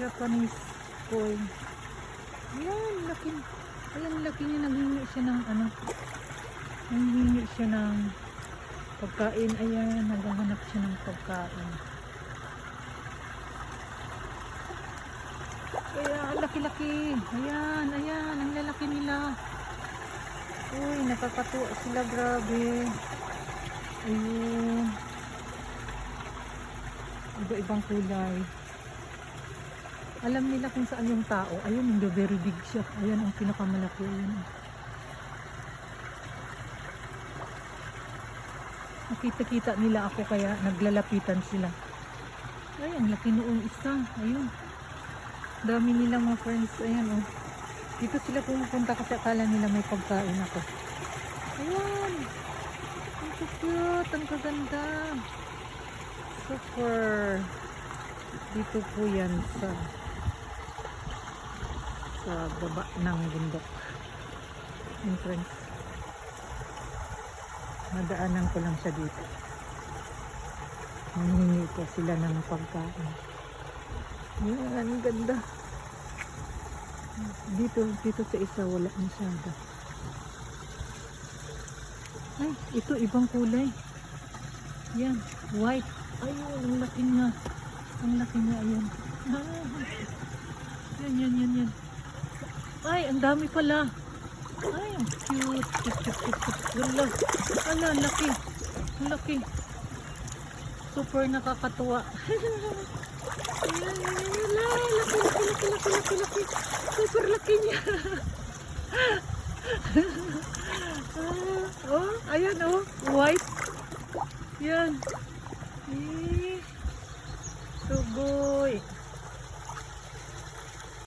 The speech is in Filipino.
Japanese koi. Ayan, laki. Ayan, laki niya. Naghingi siya ng ano. Naghingi siya ng pagkain. Ayan, naghahanap siya ng pagkain. Ayan, laki-laki. Ayan, ayan. Ang lalaki nila. Uy, nakakatuwa sila. Grabe. Ayun. Iba-ibang kulay. Alam nila kung saan yung tao. Ayun, yung very big siya. Ayan, ang pinakamalaki. Ayan. Nakita-kita nila ako kaya naglalapitan sila. Ay, ang laki noong isa. Ayun. Dami nila mga friends. Ayan, oh. Dito sila pumupunta kasi akala nila may pagkain ako. Ayan. Ang cute. Ang kaganda. Super. Dito po yan sa baba ng bundok. Yung friends. Nadaanan ko lang siya dito. Hinihingi ko sila ng pagkain. Yan, ang ganda. Dito sa isa wala masyado. Ay, ito ibang kulay. Yan, white. Ayun, ang laki niya. Ang laki niya, ayun. Yan. Ay, ang dami pala. Ay, ang cute. Wala. Ala, laki. Ang laki. Super nakakatuwa. Ayan. Laki. Super laki niya. Oh, ayan oh. White. Yan. Tugoy.